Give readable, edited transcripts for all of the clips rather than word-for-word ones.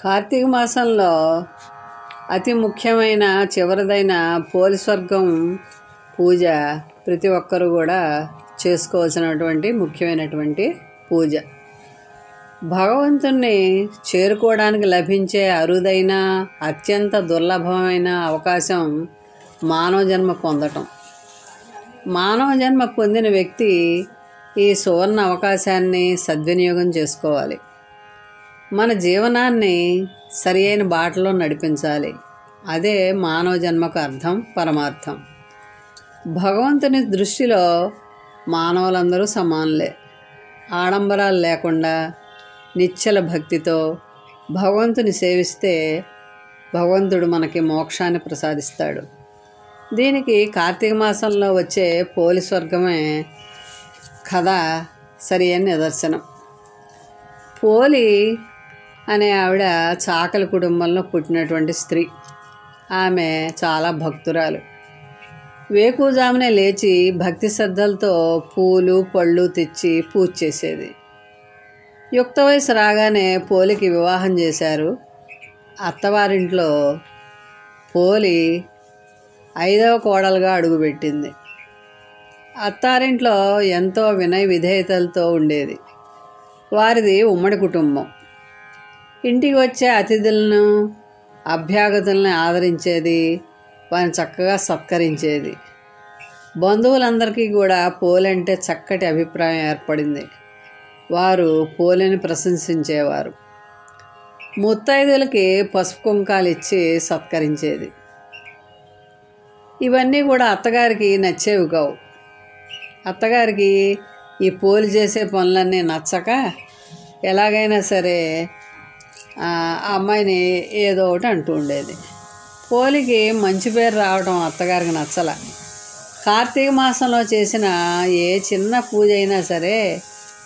కార్తీక మాసంలో అతి ముఖ్యమైన చివరిదైన పోలి స్వర్గం పూజ ప్రతి ఒక్కరు కూడా చేసుకోవాల్సినటువంటి ముఖ్యమైనటువంటి పూజ. భగవంతుణ్ణి చేరుకోవడానికి లభించే అరుదైన అత్యంత దుర్లభమైన అవకాశం మానవ జన్మ పొందటం. మానవ జన్మ పొందిన వ్యక్తి ఈ సువర్ణ అవకాశాన్ని సద్వినియోగం చేసుకోవాలి. మన జీవనాన్ని సరి అయిన బాటలో నడిపించాలి. అదే మానవ జన్మకు అర్థం, పరమార్థం. భగవంతుని దృష్టిలో మానవులందరూ సమానులే. ఆడంబరాలు లేకుండా నిశ్చల భక్తితో భగవంతుని సేవిస్తే భగవంతుడు మనకి మోక్షాన్ని ప్రసాదిస్తాడు. దీనికి కార్తీక మాసంలో వచ్చే పోలి స్వర్గమే కథ సరి అయిన నిదర్శనం. పోలి అనే ఆవిడ చాకలి కుటుంబంలో పుట్టినటువంటి స్త్రీ. ఆమె చాలా భక్తురాలు. వేకువజామునే లేచి భక్తి శ్రద్ధలతో పూలు పళ్ళు తెచ్చి పూజ చేసేది. యుక్త వయసు రాగానే పోలికి వివాహం చేశారు. అత్తవారింట్లో పోలి 5వ కోడలుగా అడుగుపెట్టింది. అత్తారింట్లో ఎంతో వినయ విధేయతలతో ఉండేది. వారిది ఉమ్మడి కుటుంబం. ఇంటికి వచ్చే అతిథులను అభ్యాగతులను ఆదరించేది, వారిని చక్కగా సత్కరించేది. బంధువులందరికీ కూడా పోలి అంటే చక్కటి అభిప్రాయం ఏర్పడింది. వారు పోలిని ప్రశంసించేవారు. ముత్తైదులకి పసుపు కుంకాలు ఇచ్చి సత్కరించేది. ఇవన్నీ కూడా అత్తగారికి నచ్చేవి కావు. అత్తగారికి ఈ పోలి చేసే పనులన్నీ నచ్చక ఎలాగైనా సరే ఆ అమ్మాయిని ఏదో ఒకటి అంటూ ఉండేది. పోలికి మంచి పేరు రావడం అత్తగారికి నచ్చల. కార్తీక మాసంలో చేసిన ఏ చిన్న పూజ అయినా సరే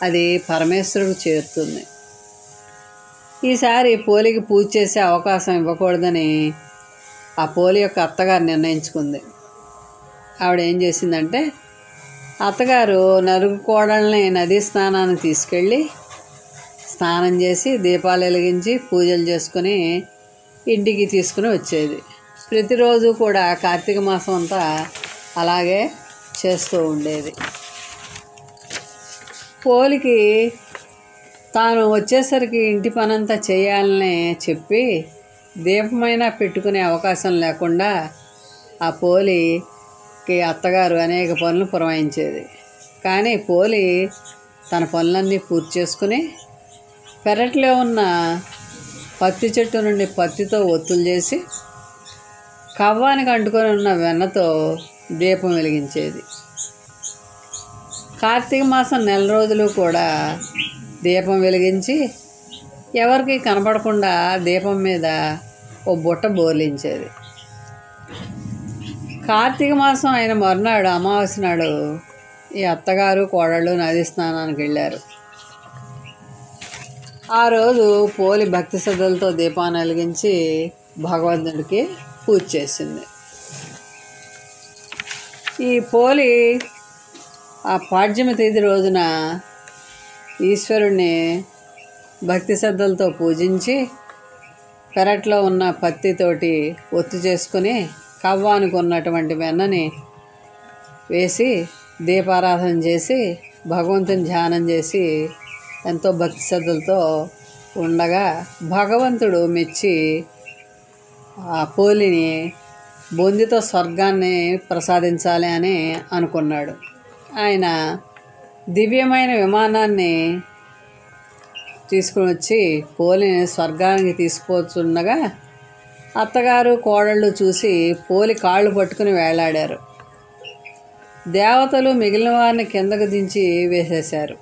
అది పరమేశ్వరుడికి చేరుతుంది. ఈసారి పోలికి పూజ చేసే అవకాశం ఇవ్వకూడదని ఆ పోలి యొక్క అత్తగారు నిర్ణయించుకుంది. ఆవిడ ఏం చేసిందంటే, అత్తగారు నలుగు కోడల్ని నదీ స్నానానికి తీసుకెళ్ళి స్నానం చేసి దీపాలు వెలిగించి పూజలు చేసుకుని ఇంటికి తీసుకుని వచ్చేది. ప్రతిరోజు కూడా కార్తీక మాసం అంతా అలాగే చేస్తూ ఉండేది. పోలికి తాను వచ్చేసరికి ఇంటి పనంతా చేయాలని చెప్పి దీపమైనా పెట్టుకునే అవకాశం లేకుండా ఆ పోలికి అత్తగారు అనేక పనులు పురమాయించేది. కానీ పోలి తన పనులన్నీ పూర్తి చేసుకుని పెరట్లో ఉన్న పత్తి చెట్టు నుండి పత్తితో ఒత్తులు చేసి కవ్వానికి అంటుకొని ఉన్న వెన్నతో దీపం వెలిగించేది. కార్తీక మాసం నెల రోజులు కూడా దీపం వెలిగించి ఎవరికి కనపడకుండా దీపం మీద ఓ బుట్ట బోర్లించేది. కార్తీక మాసం అయిన మరునాడు అమావాస్య నాడు ఈ అత్తగారు కోడళ్ళు నది స్నానానికి వెళ్ళారు. ఆ రోజు పోలి భక్తి శ్రద్ధలతో దీపాన్ని వెలిగించి భగవంతుడికి పూజ చేసింది. ఈ పోలి ఆ పాడ్యమి తేదీ రోజున ఈశ్వరుణ్ణి భక్తి శ్రద్ధలతో పూజించి పెరట్లో ఉన్న పత్తితోటి ఒత్తు చేసుకుని కవ్వానికి ఉన్నటువంటి వెన్నని వేసి దీపారాధన చేసి భగవంతుని ధ్యానం చేసి ఎంతో భక్తి శ్రద్ధలతో ఉండగా భగవంతుడు మెచ్చి ఆ పోలిని బొందితో స్వర్గాన్ని ప్రసాదించాలి అని అనుకున్నాడు. ఆయన దివ్యమైన విమానాన్ని తీసుకుని వచ్చి పోలిని స్వర్గానికి తీసుకుపోతుండగా అత్తగారు కోడళ్ళు చూసి పోలి కాళ్ళు పట్టుకుని వేలాడారు. దేవతలు మిగిలిన వారిని కిందకు దించి వేసేశారు.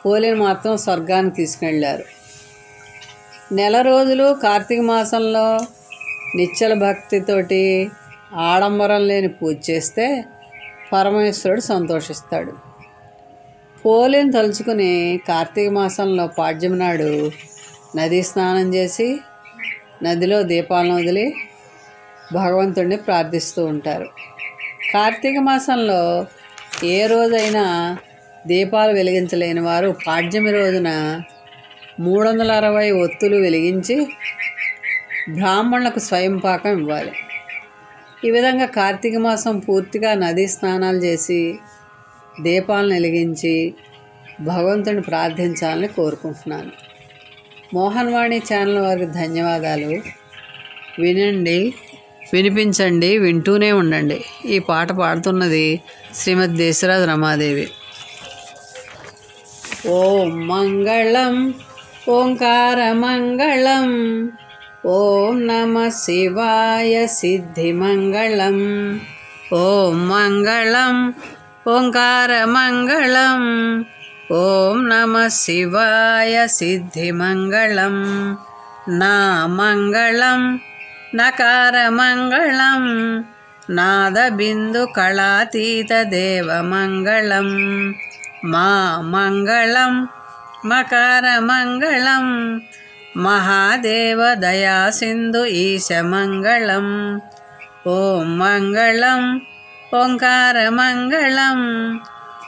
పోలిని మాత్రం స్వర్గానికి తీసుకెళ్ళారు. నెల రోజులు కార్తీక మాసంలో నిశ్చల భక్తితోటి ఆడంబరం లేని పూజ చేస్తే పరమేశ్వరుడు సంతోషిస్తాడు. పోలిని తలుచుకుని కార్తీక మాసంలో పాడ్యమి నాడు నదీ స్నానం చేసి నదిలో దీపాలను వదిలి భగవంతుడిని ప్రార్థిస్తూ ఉంటారు. కార్తీక మాసంలో ఏ రోజైనా దీపాలు వెలిగించలేని వారు పాడ్యమి రోజున 360 ఒత్తులు వెలిగించి బ్రాహ్మణులకు స్వయంపాకం ఇవ్వాలి. ఈ విధంగా కార్తీక మాసం పూర్తిగా నదీ స్నానాలు చేసి దీపాలను వెలిగించి భగవంతుని ప్రార్థించాలని కోరుకుంటున్నాను. మోహన్ వాణి ఛానల్ వారికి ధన్యవాదాలు. వినండి, వినిపించండి, వింటూనే ఉండండి. ఈ పాట పాడుతున్నది శ్రీమతి దేశరాజ రమాదేవి. ఓం మంగళం ఓంకార మంగళం, ఓం నమః శివాయ సిద్ధిమంగళం. ఓం మంగళం ఓంకార మంగళం, ఓం నమః శివాయ సిద్ధిమంగళం. నా మంగళం నకార మంగళం, నాదబిందు కళాతీత దేవ మంగళం. మా మంగళం మకార మంగళం, మహాదేవ దయా సింధు ఈశ మంగళం. ఓం మంగళం ఓంకార మంగళం,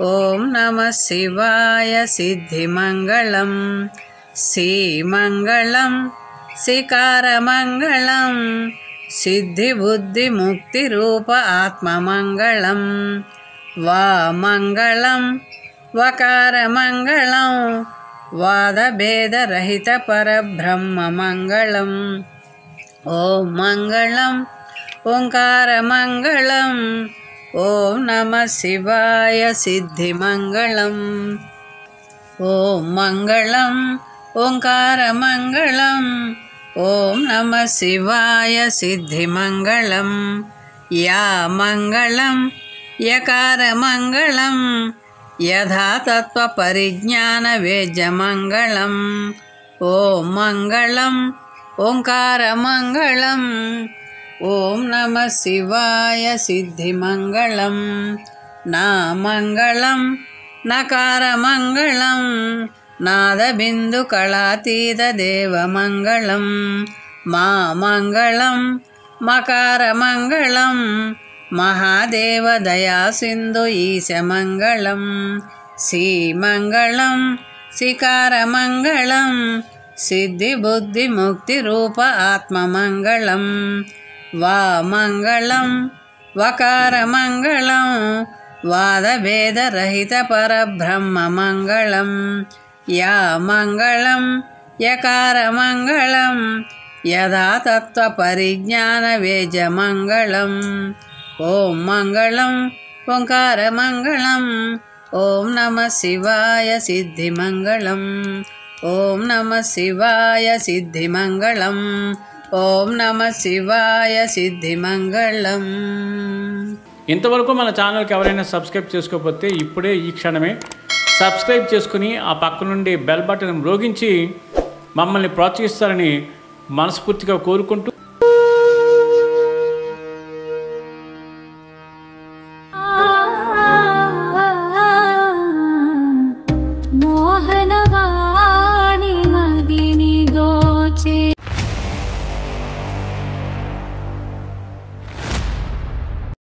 ఓం నమః శివాయ సిద్ధిమంగళం. శ్రీమంగళం శ్రీకార మంగళం, సిద్ధి బుద్ధి ముక్తి రూప ఆత్మమంగళం. వా మంగళం వకార మంగళం, వాదభేదరహిత పరబ్రహ్మ మంగళం. ఓం మంగళం ఓంకార మంగళం, ఓం నమః శివాయ సిద్ధిమంగళం. ఓం మంగళం ఓంకార మంగళం, ఓం నమః శివాయ సిద్ధిమంగళం. యా మంగళం యకార మంగళం, యథాతత్వ పరిజ్ఞాన వేద్యమంగళం. ఓం మంగళం ఓంకార మంగళం, ఓం నమః శివాయ సిద్ధిమంగళం. నా మంగళం నకార మంగళం, నాదబిందు కళాతీత దేవ మంగళం. మా మంగళం మకార మంగళం, మహాదేవ దయా సింధు ఈశ మంగళం. శ్రీమంగళం శ్రీకార మంగళం, సిద్ధి బుద్ధి ముక్తి రూప ఆత్మమంగళం. వా మంగళం వకార మంగళం, వాదభేదరహిత పరబ్రహ్మ మంగళం. యా మంగళం యకార మంగళం, యథాతత్వ పరిజ్ఞాన వేద్యమంగళం. ఓం మంగళం ఓంకార మంగళం, ఓం నమః శివాయ సిద్ధిమంగళం. ఓం నమః శివాయ సిద్ధిమంగళం. ఓం నమః శివాయ సిద్ధిమంగళం. ఇంతవరకు మన ఛానల్కి ఎవరైనా సబ్స్క్రైబ్ చేసుకోకపోతే ఇప్పుడే ఈ క్షణమే సబ్స్క్రైబ్ చేసుకుని ఆ పక్క నుండి బెల్ బటన్ మ్రోగించి మమ్మల్ని ప్రోత్సహిస్తారని మనస్ఫూర్తిగా కోరుకుంటూ